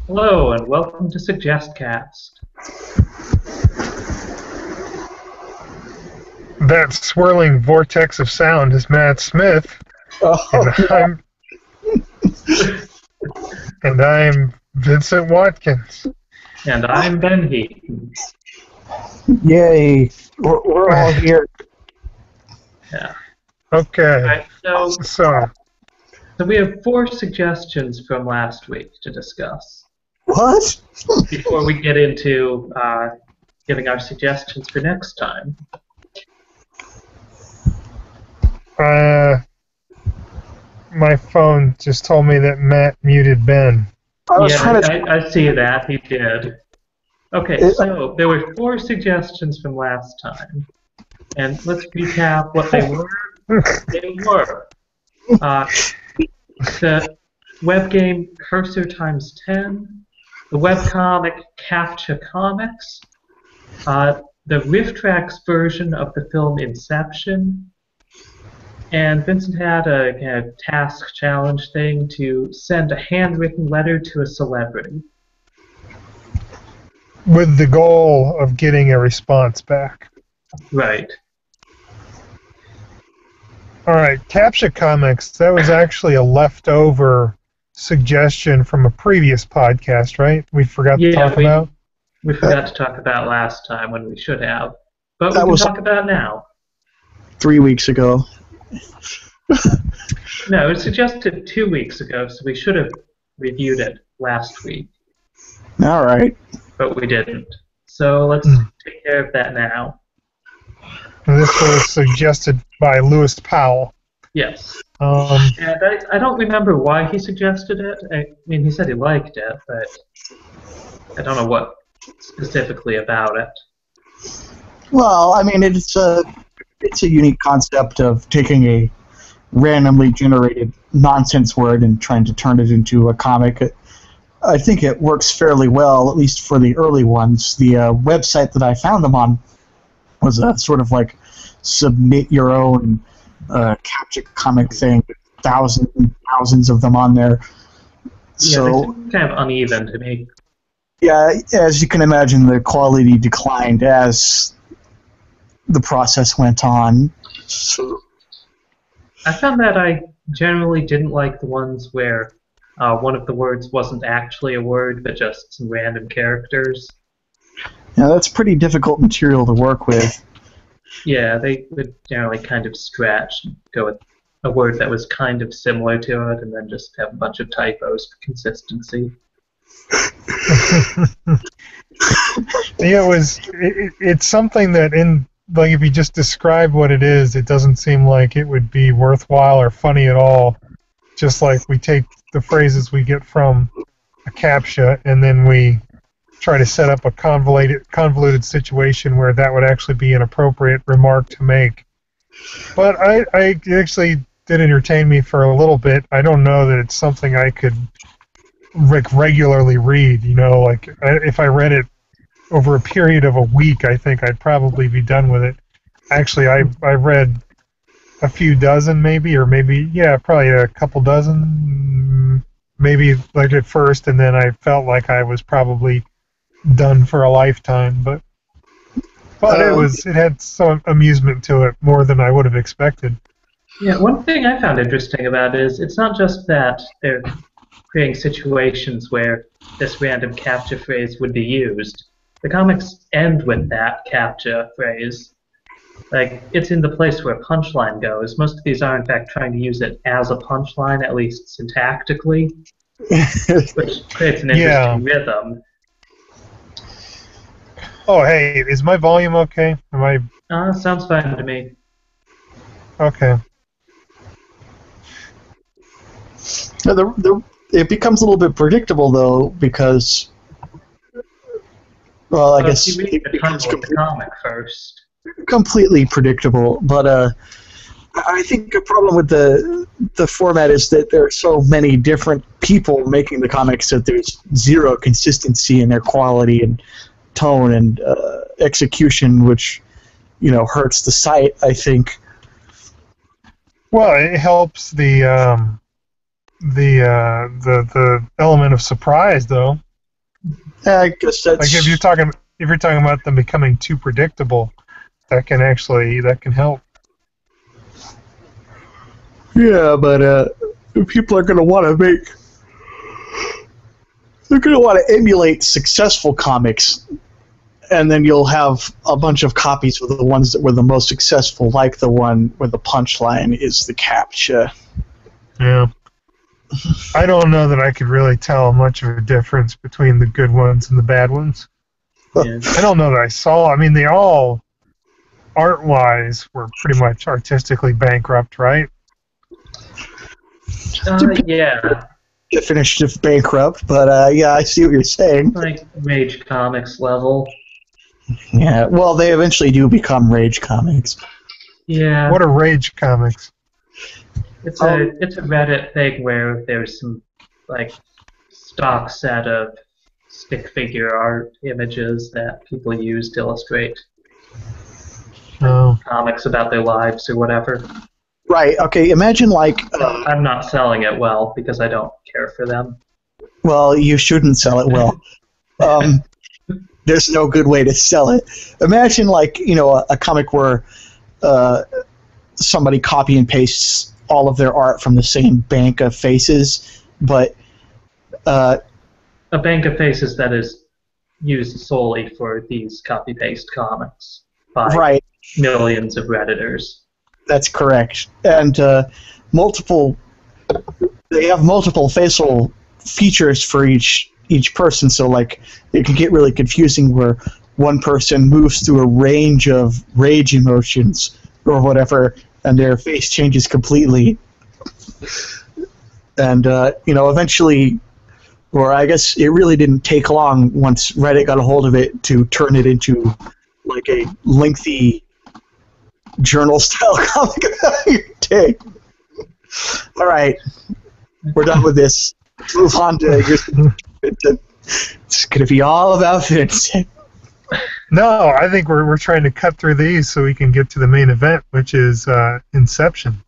Hello and welcome to SuggestCast. That swirling vortex of sound is Matt Smith, and Oh, I'm Vincent Watkins. And I'm Ben Heaton. yay. We're all here. Yeah. Okay, Alright, so so we have 4 suggestions from last week to discuss What? before we get into giving our suggestions for next time. my phone just told me that Matt muted Ben. I was trying to. I see that. He did. Okay, so there were 4 suggestions from last time. And let's recap what they were. They were the web game Cursor x 10, the webcomic Captcha Comics, the RiffTrax version of the film Inception, and Vincent had a kind of task challenge thing to send a handwritten letter to a celebrity. With the goal of getting a response back. Right. Alright, Captcha Comics, that was actually a leftover suggestion from a previous podcast, right? We forgot to talk about? We forgot to talk about last time when we should have. But we can talk about now. 3 weeks ago. No, it was suggested 2 weeks ago, so we should have reviewed it last week. All right. But we didn't. So let's take care of that now. And this was suggested by Lewis Powell. Yes. And I don't remember why he suggested it. I mean, he said he liked it, but I don't know what specifically about it. Well, I mean, it's a unique concept of taking a randomly generated nonsense word and trying to turn it into a comic. I think it works fairly well, at least for the early ones. The website that I found them on was a sort of like submit your own Captcha comic thing, thousands of them on there. Yeah, they seem kind of uneven to me. Yeah, as you can imagine, the quality declined as the process went on. So, I found that I generally didn't like the ones where one of the words wasn't actually a word, but just some random characters. yeah, that's pretty difficult material to work with. Yeah, they would generally kind of stretch and go with a word that was kind of similar to it, and then just have a bunch of typos for consistency. Yeah, it's something that like if you just describe what it is, it doesn't seem like it would be worthwhile or funny at all. Just like we take the phrases we get from a CAPTCHA and then we try to set up a convoluted situation where that would actually be an appropriate remark to make. But I actually did entertain me for a little bit. I don't know that it's something I could regularly read. You know, like if I read it over a period of a week, I think I'd probably be done with it. Actually, I read a few dozen probably a couple dozen, maybe like at first, and then I felt like I was probably done for a lifetime. But it had some amusement to it, more than I would have expected. Yeah, one thing I found interesting about it is it's not just that they're creating situations where this random CAPTCHA phrase would be used. The comics end with that CAPTCHA phrase. Like, it's in the place where a punchline goes. Most of these are, in fact, trying to use it as a punchline, at least syntactically, which creates an interesting rhythm. Oh, hey, is my volume okay? Am I... Sounds fine to me. Okay. It becomes a little bit predictable, though, because, well, I guess You read the title of the comic first. Completely predictable. But I think a problem with the format is that there are so many different people making the comics that there's zero consistency in their quality and tone and execution, which hurts the site, I think. Well, it helps the element of surprise, though. I guess that's Like if you're talking about them becoming too predictable, that can help. yeah, but people are going to want to make. They're going to want to emulate successful comics, and then you'll have a bunch of copies of the ones that were the most successful, like the one where the punchline is the Captcha. Yeah. I don't know that I could really tell much of a difference between the good ones and the bad ones. Yeah. I don't know that I saw. I mean, they all, art-wise, were pretty much artistically bankrupt, right? Yeah. Finished if bankrupt, but yeah, I see what you're saying. Like Rage Comics level. Yeah, well, they eventually do become Rage Comics. Yeah. What are Rage Comics? It's a Reddit thing where there's some like stock set of stick figure art images that people use to illustrate Oh. comics about their lives or whatever. Right, okay, imagine like... I'm not selling it well because I don't care for them. well, you shouldn't sell it well. There's no good way to sell it. Imagine like, a comic where somebody copy and pastes all of their art from the same bank of faces, but... a bank of faces that is used solely for these copy-paste comics by right. millions of Redditors. That's correct. And they have multiple facial features for each person, so like it can get really confusing where one person moves through a range of rage emotions or whatever, and their face changes completely. And eventually, or I guess it really didn't take long once Reddit got a hold of it to turn it into like a lengthy journal-style comic about your day. All right, we're done with this. Move on to your... It's going to be all about Vincent. No, I think we're trying to cut through these so we can get to the main event, which is Inception.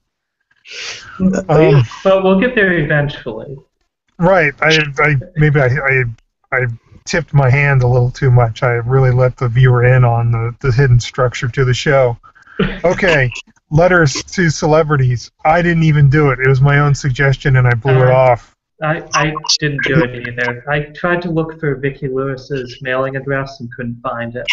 But we'll get there eventually. Right. I tipped my hand a little too much. I really let the viewer in on the hidden structure to the show. Okay, letters to celebrities. I didn't even do it. It was my own suggestion, and I blew it off. I didn't do it either. I tried to look for Vicki Lewis's mailing address and couldn't find it.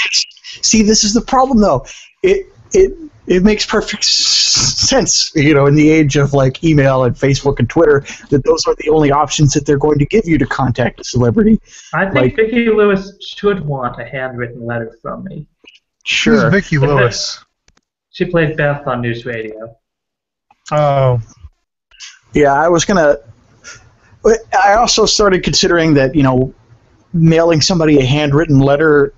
See, this is the problem, though. It makes perfect sense, in the age of like email and Facebook and Twitter, that those are the only options that they're going to give you to contact a celebrity. I think Vicki Lewis should want a handwritten letter from me. Sure. Who's Vicki Lewis? She played Beth on News Radio. Oh. Yeah, I also started considering that, mailing somebody a handwritten letter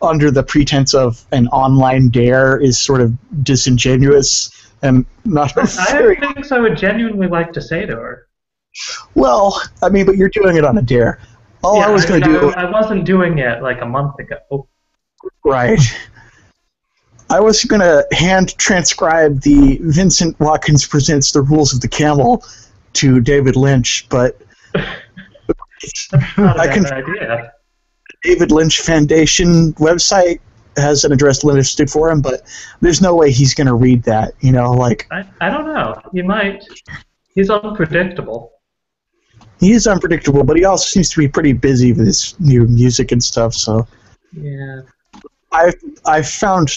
under the pretense of an online dare is sort of disingenuous and not I have things I would genuinely like to say to her. Well, I mean, but you're doing it on a dare. I was going to do... I wasn't doing it like a month ago. Right. I was going to hand transcribe the Vincent Watkins Presents the Rules of the Camel to David Lynch, but That's not a bad idea. David Lynch Foundation website has an address listed for him, but there's no way he's going to read that, I don't know. He might. He's unpredictable. He is unpredictable, but he also seems to be pretty busy with his new music and stuff, so... Yeah. I've found...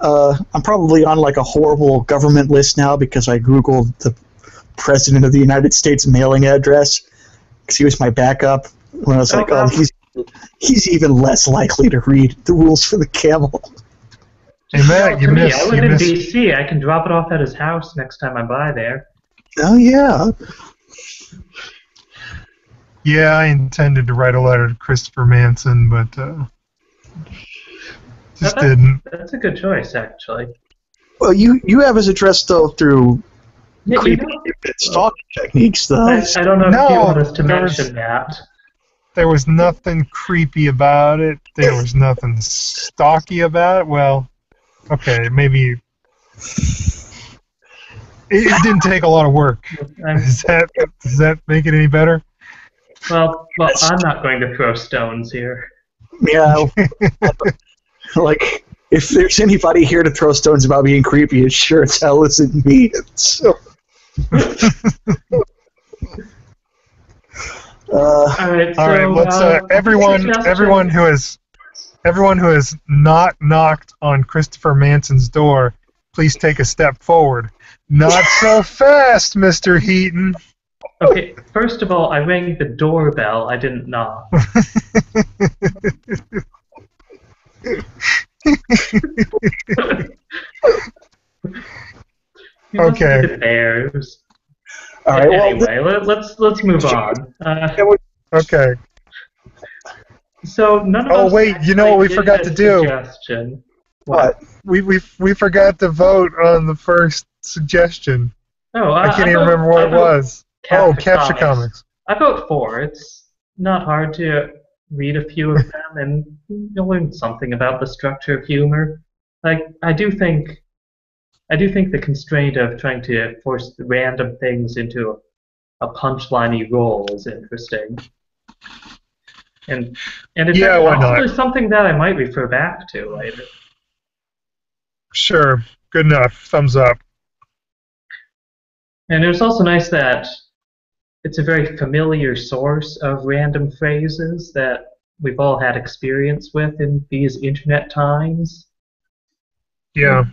I'm probably on like a horrible government list now because I Googled the President of the United States mailing address because he was my backup. When I was he's even less likely to read the rules for the camel. Hey Matt, you missed. I live in D.C. I can drop it off at his house next time I buy there. Oh yeah. Yeah, I intended to write a letter to Christopher Manson, but just didn't. That's a good choice, actually. Well, you have his address though through creepy stalking techniques, though. I don't know if you want us to mention that. There was nothing creepy about it. There was nothing stalky about it. Well, okay, maybe it didn't take a lot of work. Does that make it any better? Well, I'm not going to throw stones here. Yeah, like, if there's anybody here to throw stones about being creepy, it sure as hell isn't me. So, All right, All right, let's everyone who has not knocked on Christopher Manson's door, please take a step forward. Not so fast, Mr. Heaton. Okay, first of all, I rang the doorbell. I didn't knock. Okay. The bears. all right. Anyway, let's move on. Okay. So none of us. Oh wait, you know what we forgot to do? Suggestion. What? We forgot to vote on the first suggestion. Oh, I can't even remember what it was. Captcha Comics. I vote for. It's not hard to read a few of them, and you'll learn something about the structure of humor. Like I do think the constraint of trying to force random things into a punchline-y role is interesting. And it's why not? also something that I might refer back to later. Sure. Good enough. Thumbs up. And it was also nice that it's a very familiar source of random phrases that we've all had experience with in these internet times. Yeah.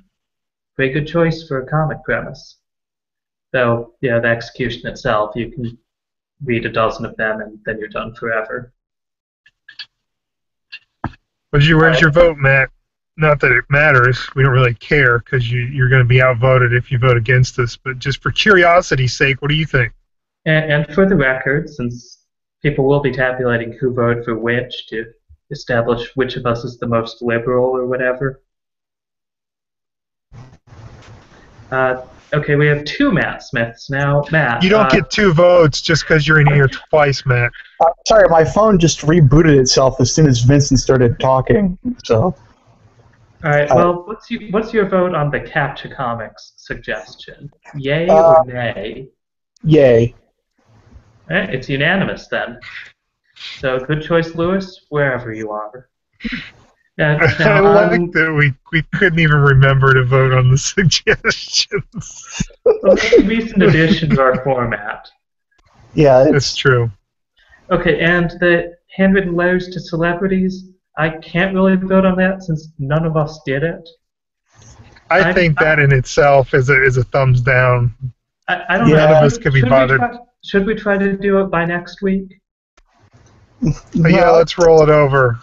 Very good choice for a comic premise. Though, yeah, the execution itself, you can read a dozen of them and then you're done forever. Where's your vote, Matt? Not that it matters. We don't really care because you're going to be outvoted if you vote against us. But just for curiosity's sake, what do you think? And for the record, since people will be tabulating who voted for which to establish which of us is the most liberal or whatever. Okay, we have two Matt Smiths now. Matt. You don't get two votes just because you're in here twice, Matt. Sorry, my phone just rebooted itself as soon as Vincent started talking. So. All right. Well, what's your vote on the Captcha Comics suggestion? Yay or nay? Yay. All right, it's unanimous then. So good choice, Lewis, wherever you are. Now, I like that we couldn't even remember to vote on the suggestions. Well, that's a recent addition to our format. Yeah, it's true. Okay, and the handwritten letters to celebrities, I can't really vote on that since none of us did it. I think that in itself is a thumbs down. I don't know. None of us can be bothered. Should we try to do it by next week? Yeah, let's roll it over.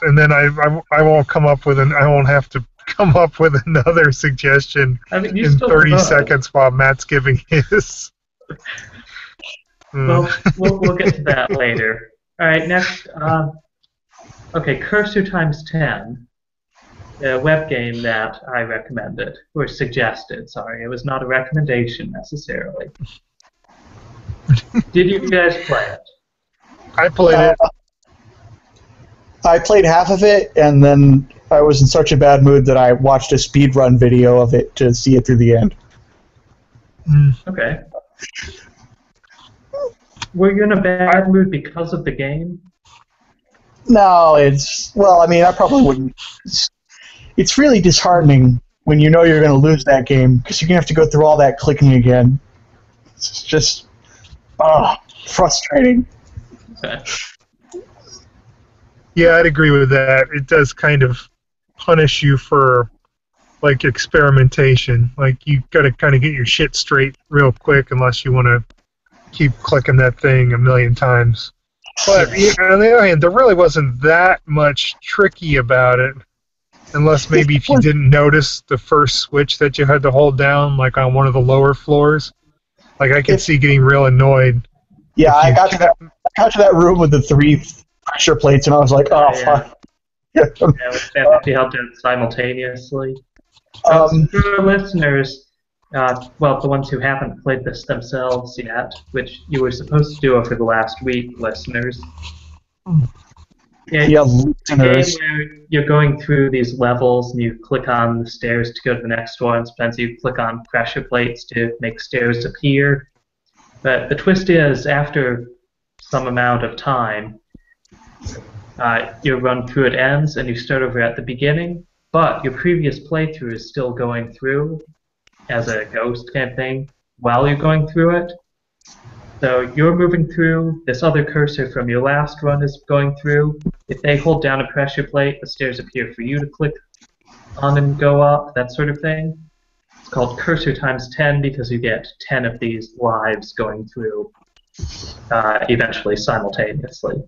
And then I won't come up with I won't have to come up with another suggestion in 30 seconds while Matt's giving his. Well, we'll get to that later. All right, next. Okay, Cursor times 10, a web game that I recommended, or suggested, sorry. It was not a recommendation necessarily. Did you guys play it? I played it. I played half of it, and then I was in such a bad mood that I watched a speedrun video of it to see it through the end. Okay. Were you in a bad mood because of the game? No, I probably wouldn't. It's really disheartening when you know you're going to lose that game because you're going to have to go through all that clicking again. It's just, frustrating. Okay. Yeah, I'd agree with that. It does kind of punish you for, like, experimentation. Like, you got to kind of get your shit straight real quick unless you want to keep clicking that thing a million times. But on the other hand, there really wasn't that much tricky about it, unless maybe if you didn't notice the first switch that you had to hold down, like on one of the lower floors. Like I could see getting real annoyed. Yeah, I got to that room with the 3 pressure plates, and I was like, fuck. Yeah, we have to help it simultaneously. For our listeners, well, the ones who haven't played this themselves yet, which you were supposed to do over the last week, listeners. Yeah, listeners. Where you're going through these levels and you click on the stairs to go to the next one. Sometimes you click on pressure plates to make stairs appear. But the twist is, after some amount of time, your run through it ends and you start over at the beginning, but your previous playthrough is still going through as a ghost kind of thing while you're going through it. So you're moving through, this other cursor from your last run is going through. If they hold down a pressure plate, the stairs appear for you to click on and go up, that sort of thing. It's called cursor times 10 because you get 10 of these lives going through eventually simultaneously.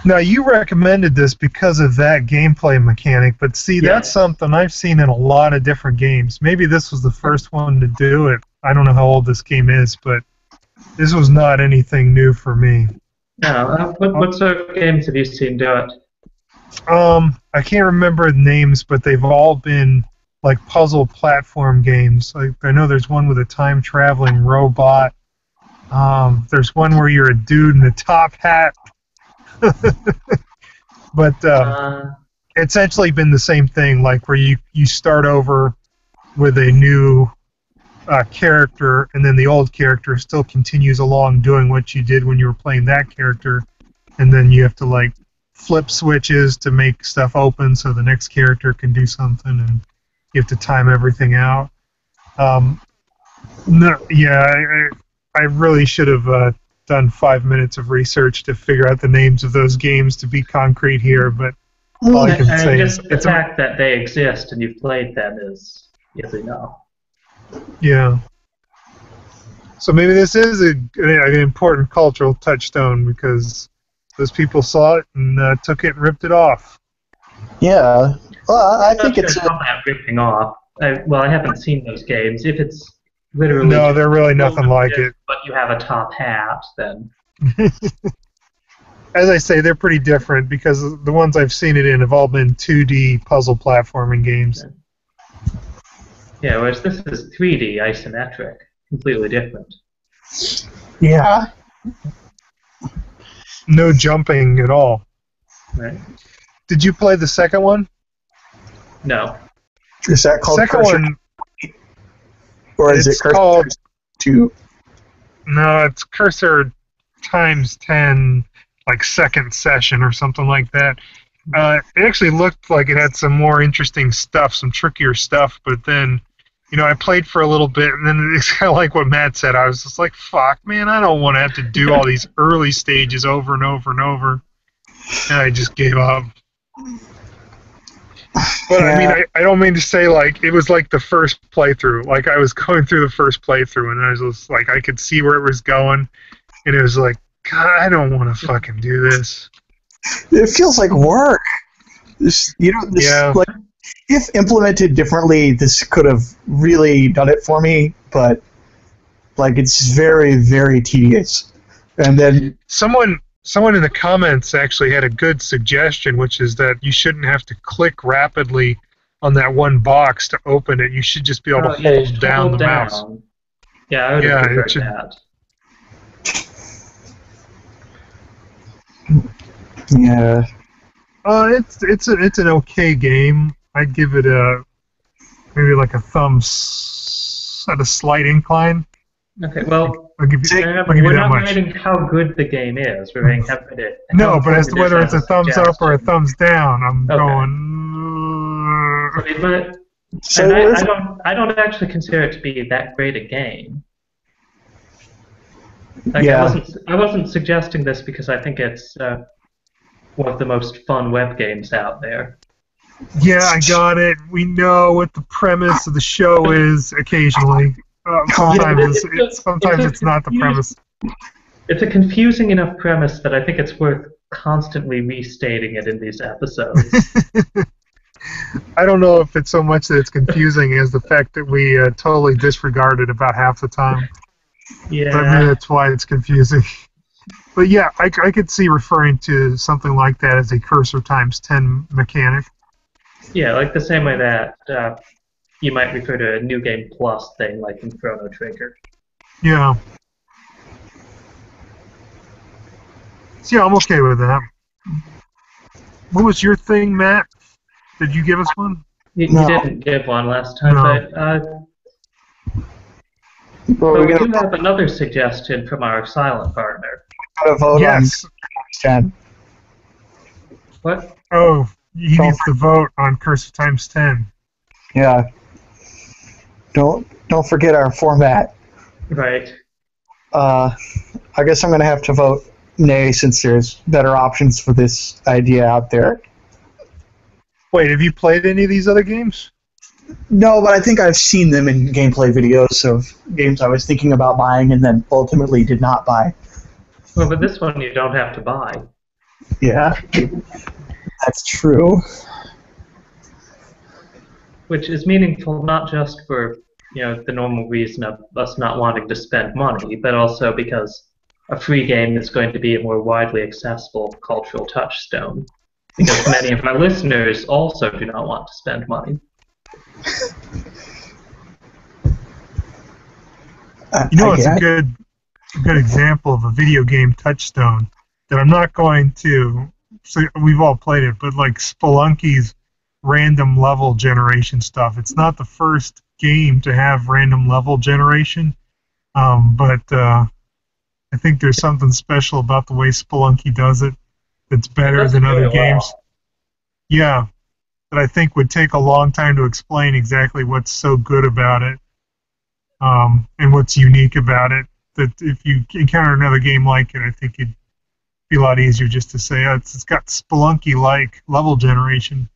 Now, you recommended this because of that gameplay mechanic, but see, that's something I've seen in a lot of different games. Maybe this was the first one to do it. I don't know how old this game is, but this was not anything new for me. No, what sort of games have you seen do it? I can't remember the names, but they've all been like puzzle platform games. Like, I know there's one with a time-traveling robot. There's one where you're a dude in a top hat. But it's essentially been the same thing, like where you start over with a new character, and then the old character still continues along doing what you did when you were playing that character, and then you have to like flip switches to make stuff open so the next character can do something, and you have to time everything out. I really should have done 5 minutes of research to figure out the names of those games to be concrete here, but all I can say is the fact that they exist and you've played them is enough. Yeah. So maybe this is an important cultural touchstone because those people saw it and took it and ripped it off. Yeah. Well, I think it's not ripping off. I haven't seen those games. If it's literally they're really nothing like it. But you have a top hat, then. As I say, they're pretty different because the ones I've seen it in have all been 2D puzzle platforming games. Yeah, whereas this is 3D isometric, completely different. Yeah. No jumping at all. Right. Did you play the second one? No. Is that called second Cursor? One, or is it Cursor called 2? No, it's Cursor times 10, like second session or something like that. It actually looked like it had some more interesting stuff, some trickier stuff, but then, I played for a little bit, and then it's kind of like what Matt said. I was just like, fuck, man, I don't want to have to do all these early stages over and over and over. And I just gave up. But I mean, I don't mean to say like it was like the first playthrough. Like I was going through the first playthrough, and I was just like, I could see where it was going, and it was like, God, I don't want to fucking do this. It feels like work. Like, if implemented differently, this could have really done it for me. But like, it's very, very tedious. And then someone in the comments actually had a good suggestion, which is that you shouldn't have to click rapidly on that one box to open it. You should just be able to hold down the mouse. Yeah, I would have preferred that. Yeah. It's an okay game. I'd give it maybe like a thumbs at a slight incline. Okay, well, I'll give you we're that not much. rating how good the game is. We're rating how good it. No, but as to whether it's a thumbs up or a thumbs down, I'm going. I don't actually consider it to be that great a game. Like, I wasn't suggesting this because I think it's one of the most fun web games out there. Yeah, I got it. We know what the premise of the show is occasionally. Sometimes it's not the premise. It's a confusing enough premise that I think it's worth constantly restating it in these episodes. I don't know if it's so much that it's confusing as the fact that we totally disregard it about half the time. Yeah. But maybe that's why it's confusing. But yeah, I could see referring to something like that as a cursor times 10 mechanic. Yeah, like the same way that you might refer to a New Game Plus thing like in Chrono Trigger. Yeah. So yeah, I'm okay with that. What was your thing, Matt? Did you give us one? You didn't give one last time, but we do have another suggestion from our silent partner. want to vote Yes. on 10. What? Oh, he needs to vote on Curse of Times 10. Yeah. Don't forget our format. Right. I guess I'm going to have to vote nay since there's better options for this idea out there. Wait, have you played any of these other games? No, but I think I've seen them in gameplay videos of games I was thinking about buying and then ultimately did not buy. Well, but this one you don't have to buy. Yeah, that's true. Which is meaningful not just for the normal reason of us not wanting to spend money, but also because a free game is going to be a more widely accessible cultural touchstone. Because many of our listeners also do not want to spend money. It's a good example of a video game touchstone that I'm not going to. So we've all played it, but like Spelunky's random level generation stuff. It's not the first game to have random level generation, but I think there's something special about the way Spelunky does it that's better than other games. Well. Yeah, that I think would take a long time to explain exactly what's so good about it, and what's unique about it. That if you encounter another game like it, I think it'd be a lot easier just to say, oh, it's got Spelunky-like level generation.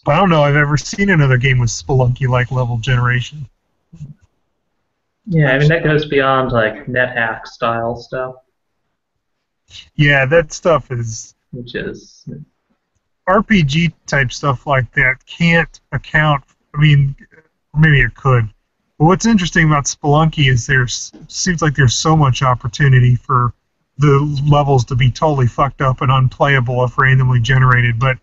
But I don't know I've ever seen another game with Spelunky-like level generation. Yeah, I mean, that goes beyond, like, NetHack style stuff. Yeah, that stuff is... Which is... RPG-type stuff like that can't account... I mean, maybe it could. But what's interesting about Spelunky is seems like there's so much opportunity for the levels to be totally fucked up and unplayable if randomly generated, but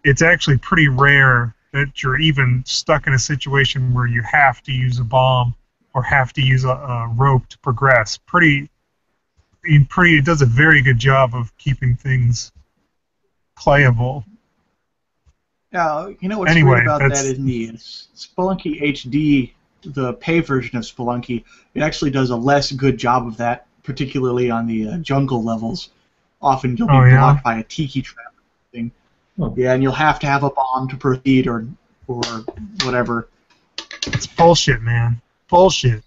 it's actually pretty rare that you're even stuck in a situation where you have to use a bomb or have to use a rope to progress. It does a very good job of keeping things playable. Now, what's weird about that is in the Spelunky HD, the pay version of Spelunky, it actually does a less good job of that, particularly on the jungle levels. Often you'll be blocked by a tiki trap thing. Oh. Yeah, and you'll have to have a bomb to proceed or whatever. It's bullshit, man. Bullshit.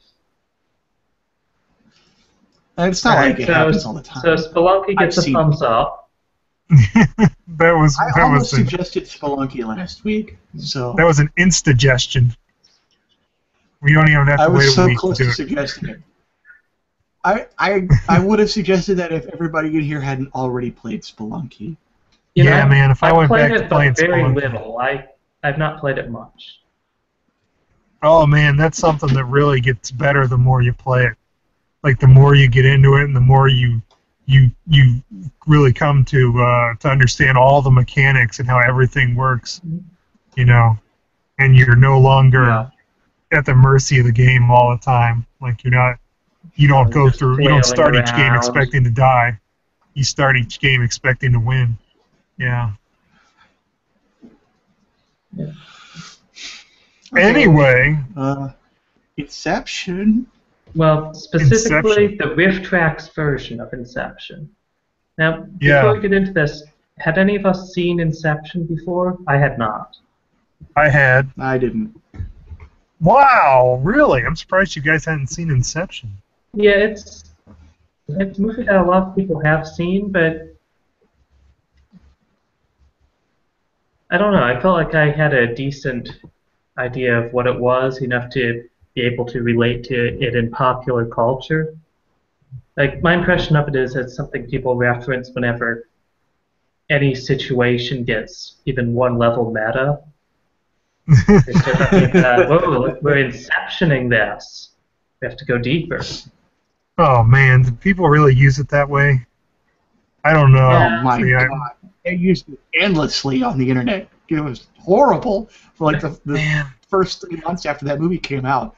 And it's not like it happens all the time. So Spelunky gets a thumbs up. I almost suggested Spelunky last week. So that was an insta-gestion. We don't even have to wait a week to do it. I was so close to suggesting it. I would have suggested that if everybody in here hadn't already played Spelunky. Man, if I went back to playing very Spelunky. Little. I've not played it much. Oh man, that's something that really gets better the more you play it. Like the more you get into it and the more you really come to understand all the mechanics and how everything works, and you're no longer at the mercy of the game all the time. Like you don't start each game expecting to die. You start each game expecting to win. Yeah. Okay. Anyway. Inception. Well, specifically the RiffTrax version of Inception. Now, before we get into this, had any of us seen Inception before? I had not. I had. I didn't. Wow, really? I'm surprised you guys hadn't seen Inception. Yeah, it's a movie that a lot of people have seen, but I don't know. I felt like I had a decent idea of what it was, enough to be able to relate to it in popular culture. Like, my impression of it is it's something people reference whenever any situation gets even one level meta. They start talking about, whoa, we're inceptioning this. We have to go deeper. Oh, man, did people really use it that way? I don't know. Oh, my God. They used it endlessly on the internet. It was horrible for, like, the first 3 months after that movie came out.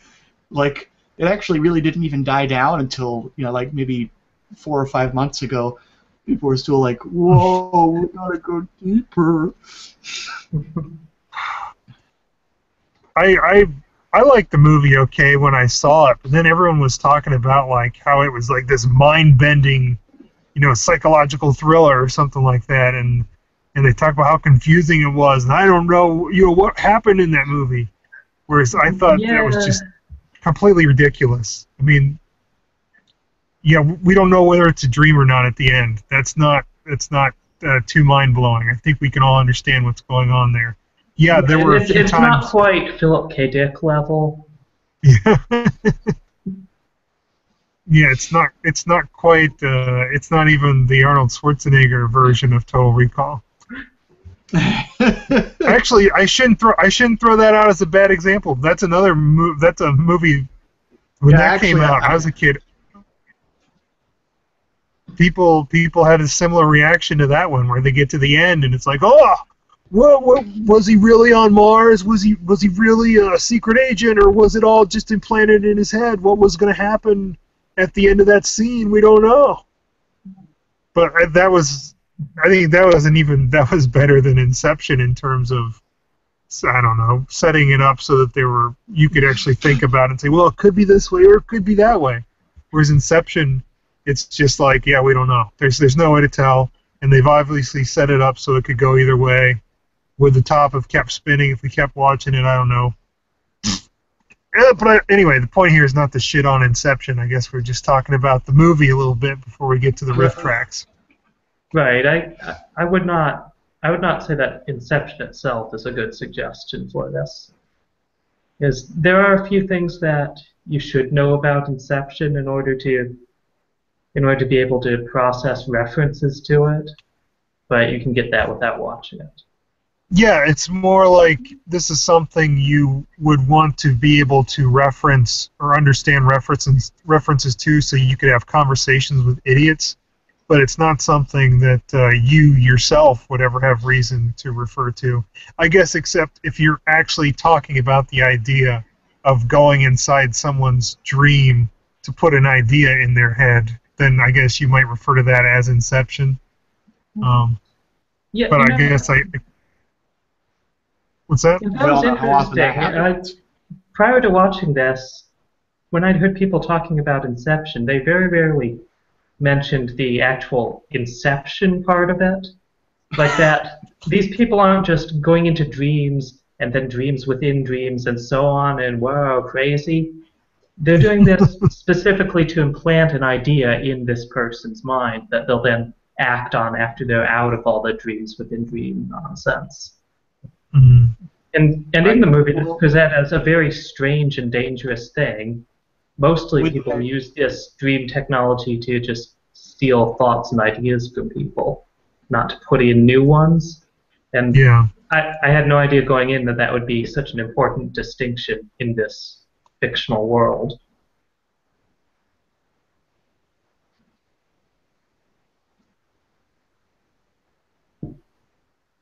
Like, it actually really didn't even die down until, like, maybe 4 or 5 months ago. People were still like, whoa, we gotta go deeper. I liked the movie okay when I saw it, but then everyone was talking about like how it was like this mind-bending psychological thriller or something like that, and they talk about how confusing it was, and I don't know, what happened in that movie. Whereas I thought that was just completely ridiculous. I mean, we don't know whether it's a dream or not at the end. It's not too mind-blowing. I think we can all understand what's going on there. Yeah, there were a few times... It's not quite Philip K. Dick level. Yeah. Yeah, it's not quite, it's not even the Arnold Schwarzenegger version of Total Recall. Actually, I shouldn't throw that out as a bad example. That's another that's a movie when that came out. I was a kid. People had a similar reaction to that one, where they get to the end and it's like, oh, what was he really on Mars? Was he really a secret agent, or was it all just implanted in his head? What was going to happen at the end of that scene? We don't know. But I think that was better than Inception in terms of, I don't know, setting it up so that you could actually think about it and say, well, it could be this way or it could be that way. Whereas Inception, it's just like, yeah, we don't know. There's no way to tell, and they've obviously set it up so it could go either way. Would the top have kept spinning if we kept watching it? I don't know. But anyway, the point here is not to shit on Inception. I guess we're just talking about the movie a little bit before we get to the riff tracks. Right. I would not say that Inception itself is a good suggestion for this. Because there are a few things that you should know about Inception in order to be able to process references to it, but you can get that without watching it. Yeah, it's more like this is something you would want to be able to reference or understand references to, so you could have conversations with idiots, but it's not something that you yourself would ever have reason to refer to. I guess except if you're actually talking about the idea of going inside someone's dream to put an idea in their head, then I guess you might refer to that as Inception. Yeah, but I guess what's that? That was interesting. Prior to watching this, when I'd heard people talking about Inception, they very rarely mentioned the actual inception part of it. Like that, these people aren't just going into dreams and then dreams within dreams and so on and wow, crazy. They're doing this specifically to implant an idea in this person's mind that they'll then act on after they're out of all the dreams within dream nonsense. Mm-hmm. And in the movie, it's presented as a very strange and dangerous thing. Mostly people use this dream technology to just steal thoughts and ideas from people, not to put in new ones. And yeah. I had no idea going in that would be such an important distinction in this fictional world.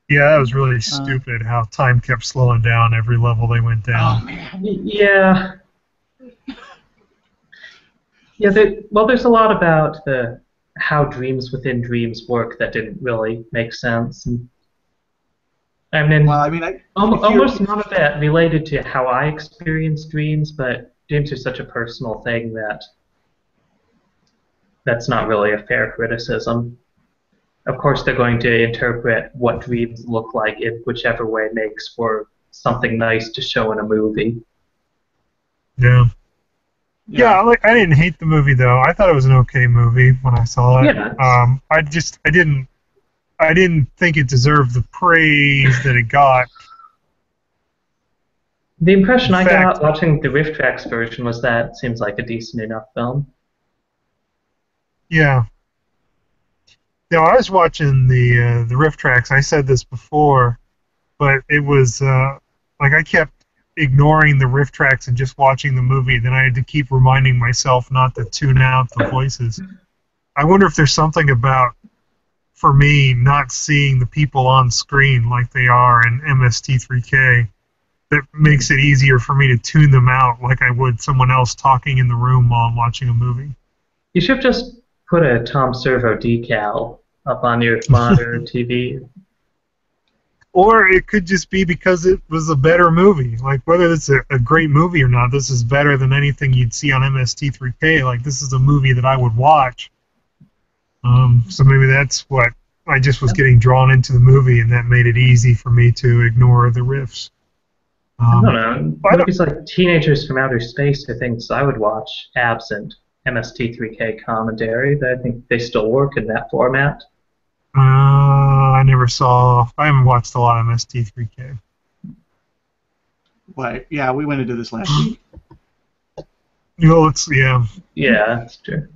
Yeah, that was really stupid how time kept slowing down every level they went down. Oh, man. Yeah. Yeah, there's a lot about how dreams within dreams work that didn't really make sense. Almost none of that related to how I experience dreams, but dreams are such a personal thing that's not really a fair criticism. Of course, they're going to interpret what dreams look like in whichever way makes for something nice to show in a movie. Yeah. Yeah, I didn't hate the movie though. I thought it was an okay movie when I saw it. Yeah. I didn't think it deserved the praise that it got. The impression I got watching the Riff Tracks version was that it seems like a decent enough film. Yeah. Now, I was watching the Riff Tracks. I said this before, but it was like I kept ignoring the Riff Tracks and just watching the movie. Then I had to keep reminding myself not to tune out the voices. I wonder if there's something about, for me, not seeing the people on screen like they are in MST3K that makes it easier for me to tune them out like I would someone else talking in the room while I'm watching a movie. You should just put a Tom Servo decal up on your monitor TV. Or it could just be because it was a better movie. Like, whether it's a great movie or not, this is better than anything you'd see on MST3K. Like, this is a movie that I would watch. So maybe that's what I just was getting drawn into the movie, and that made it easy for me to ignore the riffs. I don't know. Movies like Teenagers from Outer Space are things I would watch absent MST3K commentary, but I think they still work in that format. I haven't watched a lot of MST3K. What? Yeah, we went into this last week. Well, Yeah, that's true.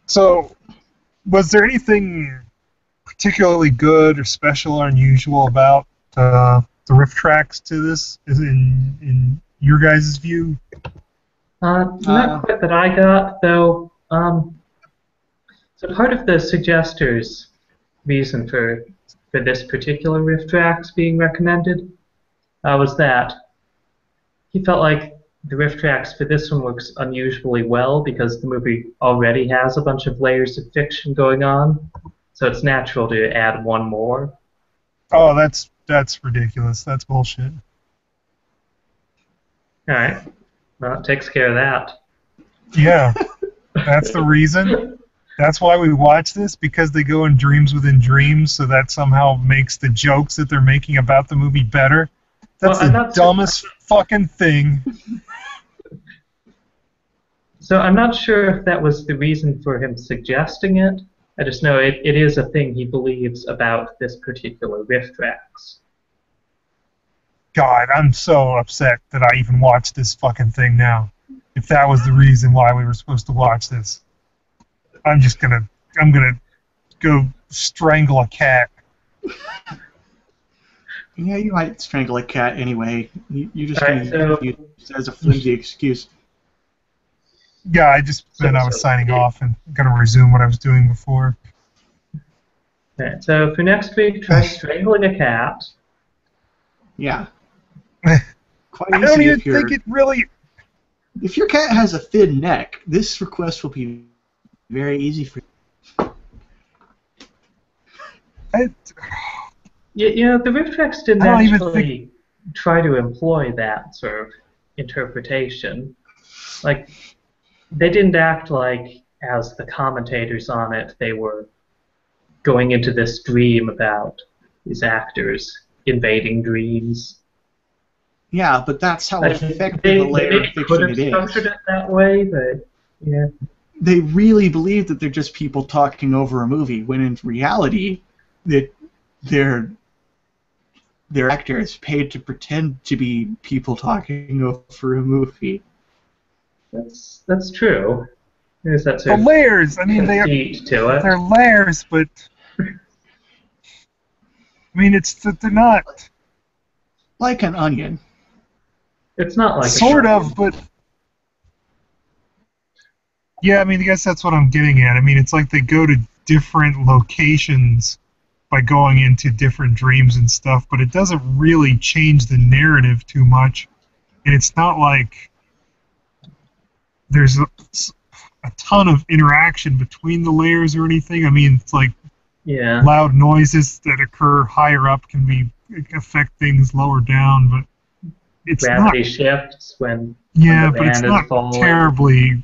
So, was there anything particularly good or special or unusual about the riff tracks to this, in your guys' view? Not quite that I got, though. So part of the suggester's reason for this particular riff tracks being recommended was that he felt like the riff tracks for this one works unusually well because the movie already has a bunch of layers of fiction going on, so it's natural to add one more. Oh, that's ridiculous. That's bullshit. All right. Well, it takes care of that. Yeah, that's the reason. That's why we watch this, because they go in dreams within dreams, so that somehow makes the jokes that they're making about the movie better. That's the dumbest fucking thing. So I'm not sure if that was the reason for him suggesting it. I just know it is a thing he believes about this particular riff tracks. God, I'm so upset that I even watched this fucking thing now. If that was the reason why we were supposed to watch this. I'm gonna go strangle a cat. Yeah, you might strangle a cat anyway. You're just going to use it as a flimsy excuse. Yeah, I was signing off and going to resume what I was doing before. Okay, so for next week, try strangling a cat. Yeah. Quite easy. I don't even think it really... If your cat has a thin neck, this request will be very easy for you. The riff tracks didn't actually try to employ that sort of interpretation. Like, they didn't act like, as the commentators on it, they were going into this dream about these actors invading dreams. Yeah, but that's how effective a layer of fiction it is. They could have structured it that way, but yeah. They really believe that they're just people talking over a movie, when in reality, that they're actors paid to pretend to be people talking over a movie. That's true. There's that the layers. I mean, they're layers, but I mean, they're not like an onion. It's not like sort of, but yeah. I mean, I guess that's what I'm getting at. I mean, it's like they go to different locations by going into different dreams and stuff, but it doesn't really change the narrative too much, and it's not like there's a ton of interaction between the layers or anything. I mean, it's like loud noises that occur higher up can affect things lower down, but it's gravity shifts when but it's not terribly.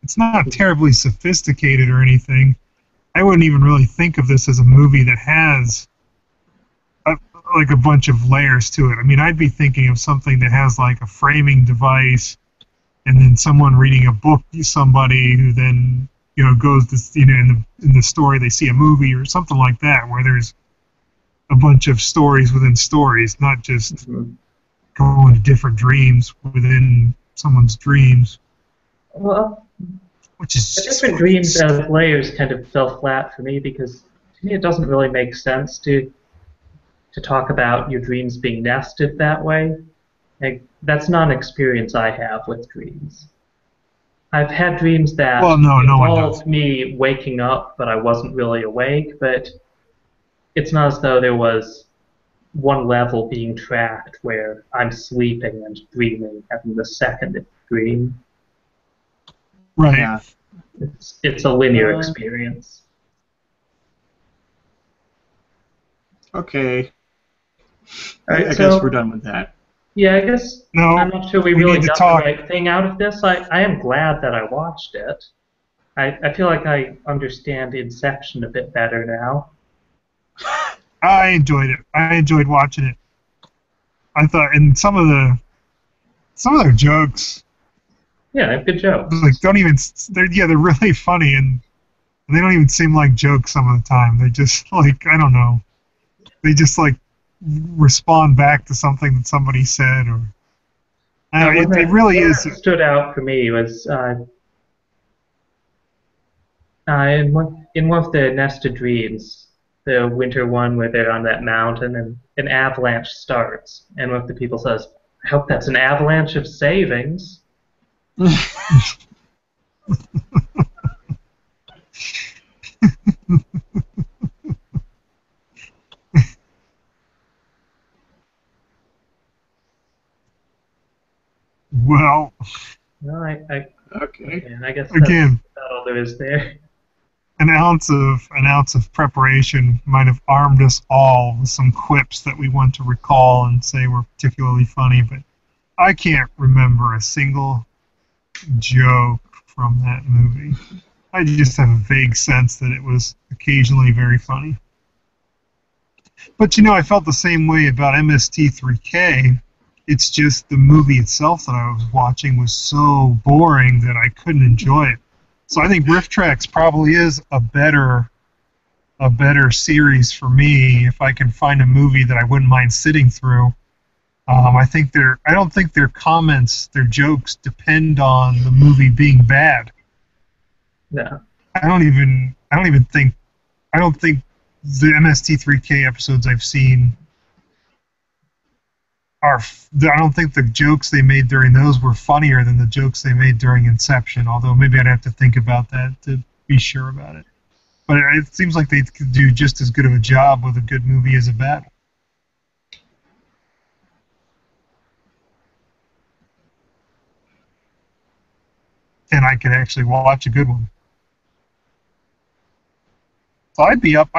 It's not terribly sophisticated or anything. I wouldn't even really think of this as a movie that has like a bunch of layers to it. I mean, I'd be thinking of something that has like a framing device, and then someone reading a book to somebody who then goes to in the story they see a movie or something like that, where there's a bunch of stories within stories, not just going to different dreams within someone's dreams. Well, which is the different dreams as layers kind of fell flat for me, because to me it doesn't really make sense to talk about your dreams being nested that way. Like, that's not an experience I have with dreams. I've had dreams that involved me waking up, but I wasn't really awake, but it's not as though there was one level being tracked where I'm sleeping and dreaming, having the second dream. Right. Yeah. It's a linear experience. Okay. I guess we're done with that. Yeah, I guess No, I'm not sure we we really need to got talk. the right thing out of this. I am glad that I watched it. I feel like I understand Inception a bit better now. I enjoyed it. I enjoyed watching it. I thought, and some of their jokes, Yeah, they have good jokes. like they're really funny, and they don't even seem like jokes some of the time. They just like I don't know. They just like respond back to something that somebody said, or it really is. What stood out for me was in one of the Nested Dreams, the winter one where they're on that mountain and an avalanche starts, and one of the people says, "I hope that's an avalanche of savings." Well, Well, Okay. and I guess again, that's all there is there. an ounce of preparation might have armed us all with some quips that we want to recall and say were particularly funny, but I can't remember a single joke from that movie. I just have a vague sense that it was occasionally very funny. But I felt the same way about MST3K. It's just the movie itself that I was watching was so boring that I couldn't enjoy it. So I think Riff Tracks probably is a better series for me if I can find a movie that I wouldn't mind sitting through. I don't think their comments, their jokes depend on the movie being bad. No. I don't think the MST3K episodes I've seen I don't think the jokes they made during those were funnier than the jokes they made during Inception, although maybe I'd have to think about that to be sure about it. But it seems like they could do just as good of a job with a good movie as a bad one. And I could actually watch a good one. So I'd be up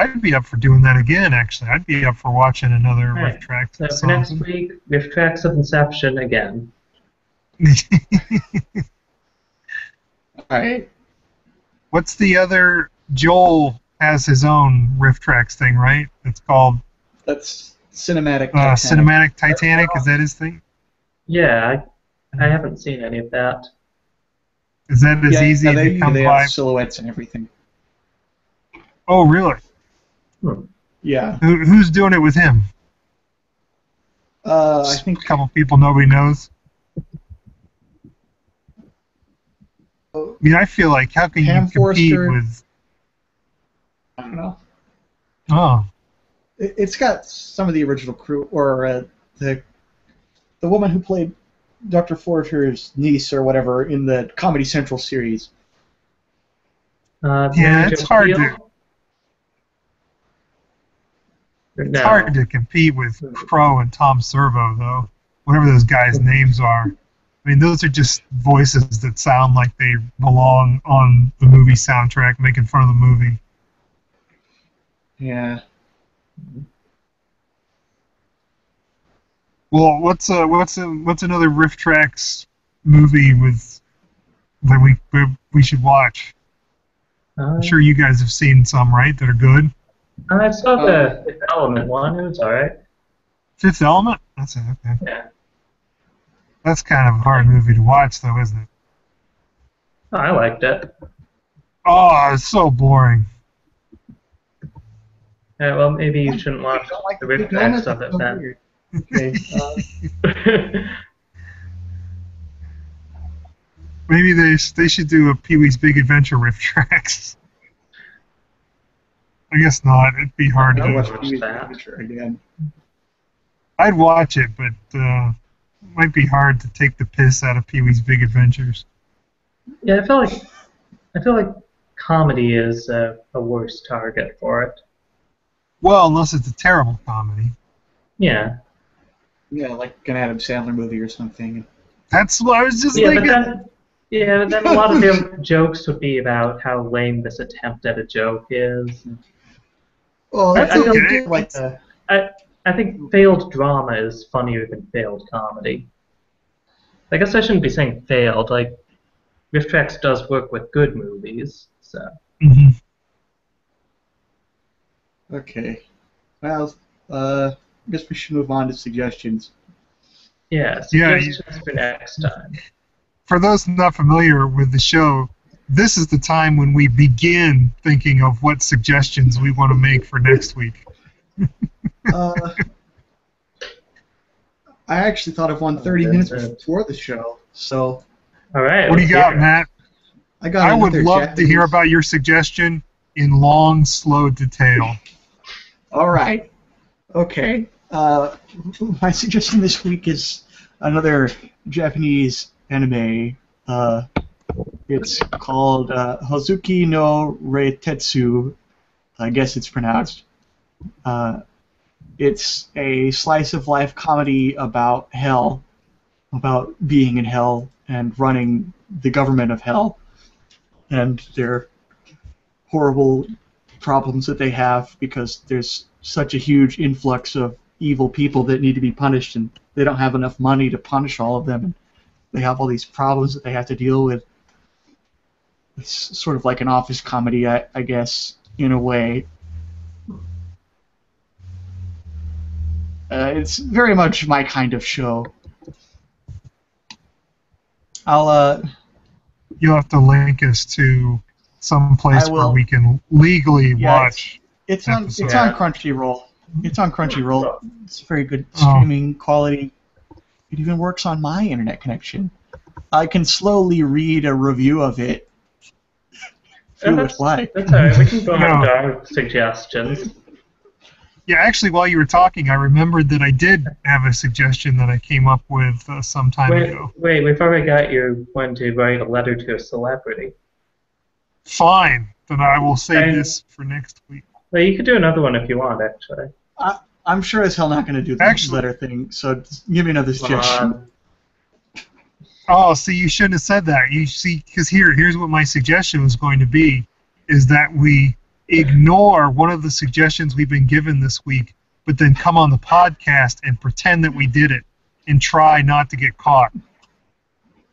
for doing that again, actually. I'd be up for watching another Right. Riff Tracks. So for next week, Riff Tracks of Inception again. Alright. What's the other? Joel has his own Riff Tracks thing, right? It's called That's Cinematic Titanic. Cinematic Titanic. Is that his thing? Yeah, I haven't seen any of that. Is that as easy to come they by? have silhouettes and everything. Oh, really? Yeah. Who's doing it with him? I think A couple people nobody knows. I mean, I feel like how can Pam you compete Forrester. with? I don't know. Oh, It's got some of the original crew, or the woman who played Dr. Forrester's niece or whatever in the Comedy Central series. yeah, it's hard to. It's hard to compete with Crow and Tom Servo, though. Whatever those guys' names are. I mean, those are just voices that sound like they belong on the movie soundtrack, making fun of the movie. Yeah. Well, what's another Riff Tracks movie that we should watch? I'm sure you guys have seen some, right? That are good. I saw the Fifth Element one. It was alright. Fifth Element? That's it. Okay. Yeah. That's kind of a hard movie to watch, though, isn't it? Oh, I liked it. Oh, it's so boring. Yeah, well, maybe you shouldn't watch the Riff Tracks of it then. Weird. Okay. Maybe they should do a Pee-wee's Big Adventure Riff Tracks. I guess not. It'd be hard I'll watch to. Pee-wee's Big Adventure again. I'd watch it, but it might be hard to take the piss out of Pee-wee's Big Adventures. Yeah, I feel like comedy is a worse target for it. Well, unless it's a terrible comedy. Yeah. Yeah, like an Adam Sandler movie or something. That's what I was just Yeah, thinking. but then a lot of their jokes would be about how lame this attempt at a joke is. Well, That's I feel okay. like I think failed drama is funnier than failed comedy. I guess I shouldn't be saying failed. Like, Riff Tracks does work with good movies, so. Mm-hmm. Okay. Well, I guess we should move on to suggestions. Yeah, suggestions for next time. For those not familiar with the show, this is the time when we begin thinking of what suggestions we want to make for next week. I actually thought of one 30 minutes before the show, so... All right. What do you got, Matt? I would love to hear about your suggestion in long, slow detail. All right. Okay. My suggestion this week is another Japanese anime. It's called Hozuki no Reitetsu. I guess it's pronounced. It's a slice-of-life comedy about hell, about being in hell and running the government of hell, and their horrible problems that they have because there's such a huge influx of evil people that need to be punished, and they don't have enough money to punish all of them, and they have all these problems that they have to deal with. It's sort of like an office comedy, I guess, in a way. It's very much my kind of show. You'll have to link us to some place where we can legally watch. It's on Crunchyroll. It's on Crunchyroll. It's very good streaming quality. It even works on my internet connection. I can slowly read a review of it. If you would like. That's all right. We can go on to our suggestions. Yeah, actually, while you were talking, I remembered that I did have a suggestion that I came up with some time ago. Wait, we've already got your one to write a letter to a celebrity. Fine, then I will save this for next week. Well, you could do another one if you want, actually. I'm sure as hell not going to do the letter thing, so give me another suggestion. Oh, see, you shouldn't have said that. You see, because here's what my suggestion was going to be, is that we ignore one of the suggestions we've been given this week, but then come on the podcast and pretend that we did it and try not to get caught.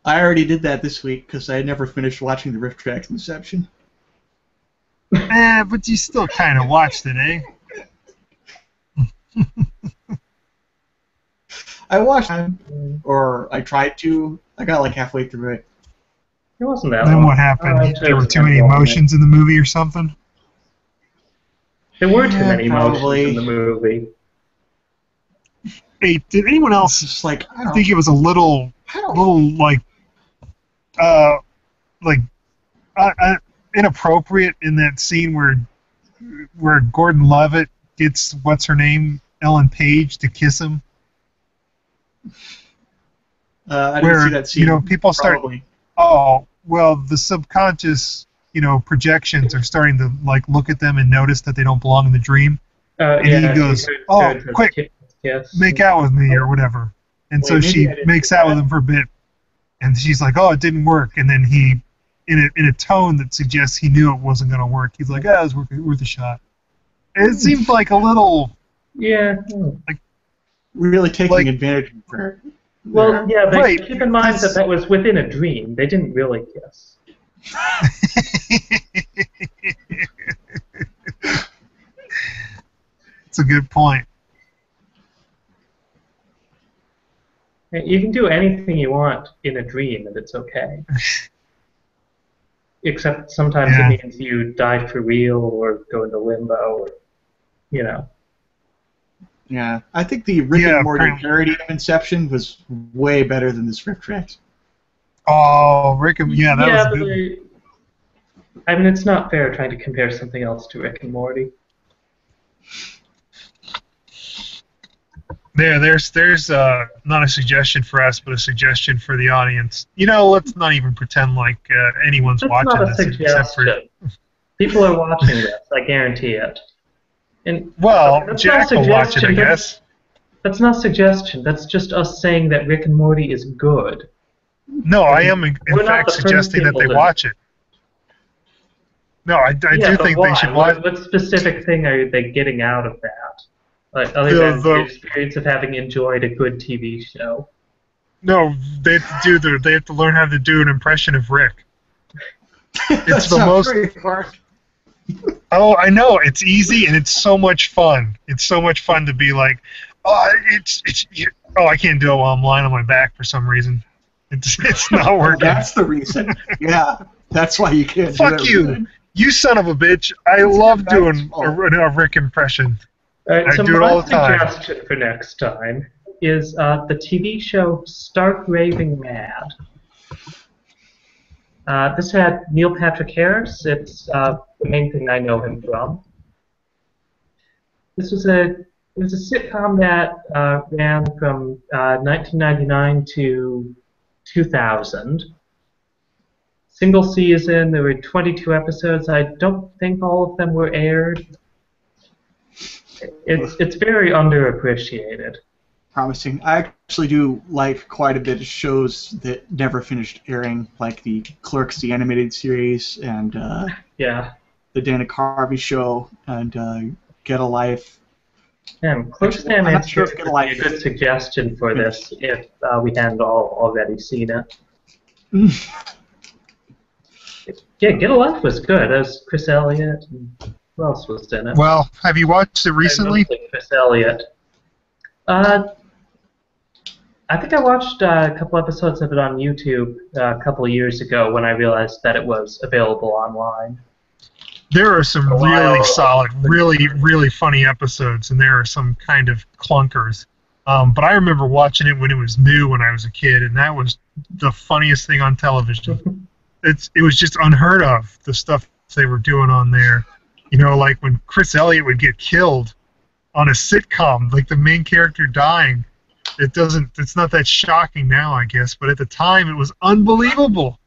I already did that this week because I had never finished watching the Rift Tracks Inception. But you still kind of watched it, eh? I watched it, or I tried to. I got like halfway through it. It wasn't that long. Then what happened? There were too many emotions in the movie or something? There were too many emotions in the movie. Hey, did anyone else just like think it was a little inappropriate in that scene where Gordon Levitt gets what's-her-name, Ellen Page, to kiss him? I didn't see that scene. People start. Oh, well, the subconscious, projections are starting to look at them and notice that they don't belong in the dream. And he goes, "Oh, quick, make out with me," or whatever. And so she makes out with him for a bit, and she's like, "Oh, it didn't work." And then he, in a tone that suggests he knew it wasn't going to work, he's like, "Ah, it was worth a shot." And it seemed like a little, really taking advantage of her. Well, yeah, but keep in mind that was within a dream. They didn't really kiss. That's a good point. You can do anything you want in a dream, and it's okay. Except sometimes it means you die for real or go into limbo, or, Yeah, I think the Rick and Morty parody of Inception was way better than this Rift Tracks. Oh, Rick and that was good. I mean, it's not fair trying to compare something else to Rick and Morty. There's not a suggestion for us, but a suggestion for the audience. Let's not even pretend like anyone's watching this. That's not a suggestion. People are watching this, I guarantee it. And Jack will watch it, I guess. That's not suggestion. That's just us saying that Rick and Morty is good. No, I am in fact suggesting that they watch it. No, I do think they should watch. What specific thing are they getting out of that? Like, other than the experience of having enjoyed a good TV show. No, they have to they have to learn how to do an impression of Rick. It's the most. Oh, I know. It's easy and it's so much fun. It's so much fun to be like, oh, I can't do it while I'm lying on my back for some reason. It's not working. That's the reason. Yeah, that's why you can't. Fuck you, you son of a bitch! I love doing a Rick impression. All right, I so do it all the time. My suggestion for next time is the TV show Stark Raving Mad. This had Neil Patrick Harris. It's the main thing I know him from. This was a sitcom that ran from 1999 to 2000. Single season. There were 22 episodes. I don't think all of them were aired. It's very underappreciated. Promising. I actually do like quite a bit of shows that never finished airing, like the Clerks, the animated series, and the Dana Carvey show, and Get a Life. And Clerks, the animated series would be a good suggestion for this if we hadn't all already seen it. Yeah, Get a Life was good. There's Chris Elliott. And who else was in it? Well, have you watched it recently? Chris Elliott. I think I watched a couple episodes of it on YouTube a couple of years ago when I realized that it was available online. There are some really solid, really funny episodes, and there are some kind of clunkers. But I remember watching it when it was new when I was a kid, and that was the funniest thing on television. It was just unheard of, the stuff they were doing on there. You know, like when Chris Elliott would get killed on a sitcom, like the main character dying. It's not that shocking now, I guess, but at the time it was unbelievable.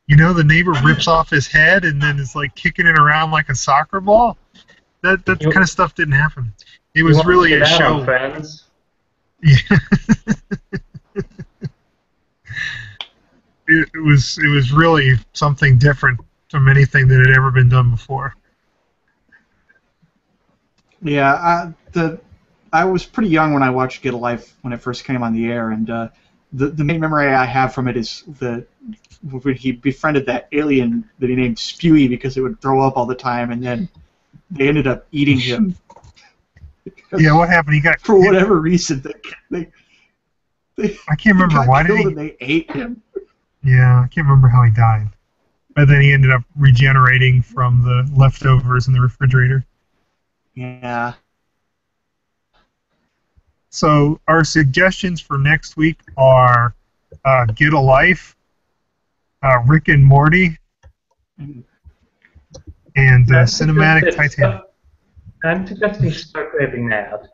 You know, the neighbor rips off his head and then is like kicking it around like a soccer ball. That kind of stuff didn't happen. It was really a show. Friends. Yeah. It was really something different from anything that had ever been done before. Yeah, I was pretty young when I watched Get a Life when it first came on the air, and the main memory I have from it is when he befriended that alien that he named Spewy because it would throw up all the time, and then they ended up eating him. Yeah, what happened? He got for whatever reason they I can't remember why they ate him. Yeah, I can't remember how he died, but then he ended up regenerating from the leftovers in the refrigerator. Yeah. So our suggestions for next week are Get a Life, Rick and Morty, and Cinematic Titanic. I'm suggesting Stark Raving Mad.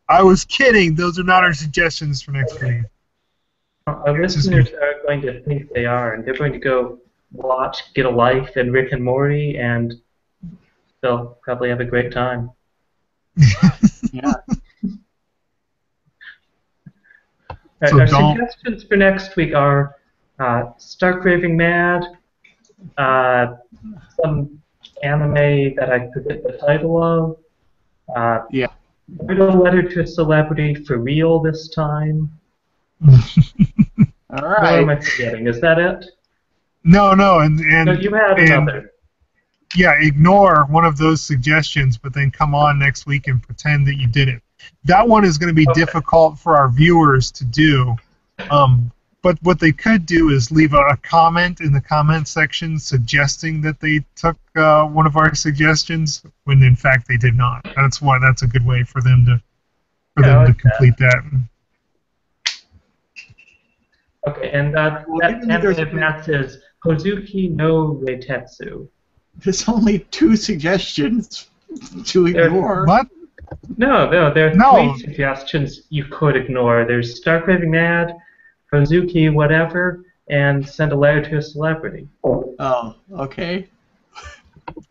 I was kidding. Those are not our suggestions for next week. Our listeners are going to think they are, and they're going to go watch Get a Life and Rick and Morty, and they'll probably have a great time. Yeah. Right, our suggestions for next week are Stark Raving Mad, some anime that I forget the title of. Yeah. Letter to a Celebrity for real this time. All right. What am I forgetting? Is that it? No, and no, you had another. Yeah, ignore one of those suggestions, but then come on next week and pretend that you did it. That one is going to be difficult for our viewers to do. But what they could do is leave a comment in the comment section suggesting that they took one of our suggestions when in fact they did not. That's a good way for them to complete that. Okay, and that Matt says Hozuki no Reitetsu. There's only 2 suggestions to ignore. What? No, there are 3 suggestions you could ignore. There's Stark Raving Mad, Hozuki whatever, and Send a Letter to a Celebrity. Oh, okay.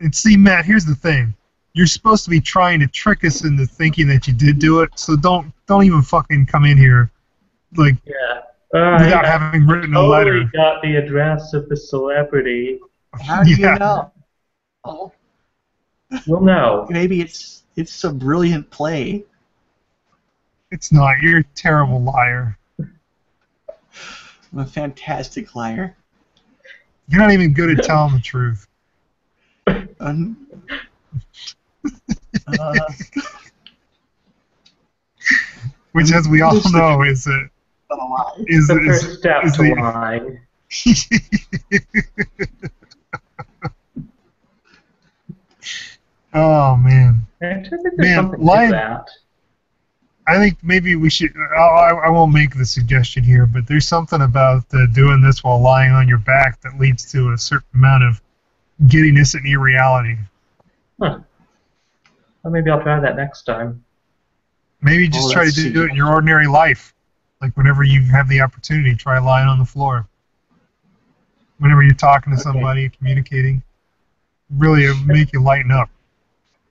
And see, Matt, here's the thing. You're supposed to be trying to trick us into thinking that you did do it, so don't even fucking come in here without having written a letter. I got the address of the celebrity. How do you know? Oh. We'll know. Maybe it's It's a brilliant play. It's not. You're a terrible liar. I'm a fantastic liar. You're not even good at telling the truth. Which, as we all know, is the first step to lying. Oh man. I think there's something lying, to that. I think maybe we should. I won't make the suggestion here, but there's something about doing this while lying on your back that leads to a certain amount of giddiness and irreality. Huh. Well, maybe I'll try that next time. Maybe just try to do it in your ordinary life. Like whenever you have the opportunity, try lying on the floor. Whenever you're talking to somebody, communicating, really it'll make you lighten up.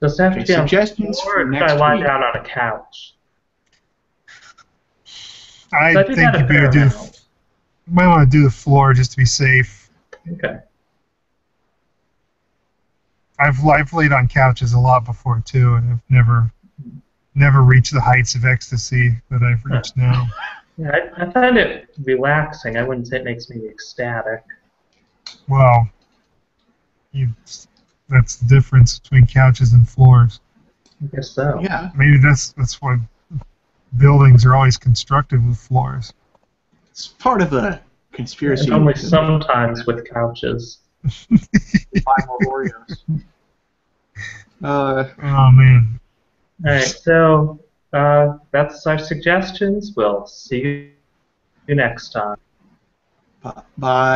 Does it have to be on suggestions the floor, for or next should I lie week? down on a couch? I do think that a you fair better do. amount. You might want to do the floor just to be safe. Okay. I've laid on couches a lot before too, and I've never reached the heights of ecstasy that I've reached now. Yeah, I find it relaxing. I wouldn't say it makes me ecstatic. Well, that's the difference between couches and floors. I guess so. Yeah, Maybe that's why buildings are always constructed with floors. it's part of a conspiracy. And only sometimes with couches. Buy more Oreos. Oh man. Alright, so that's our suggestions. We'll see you next time. Bye.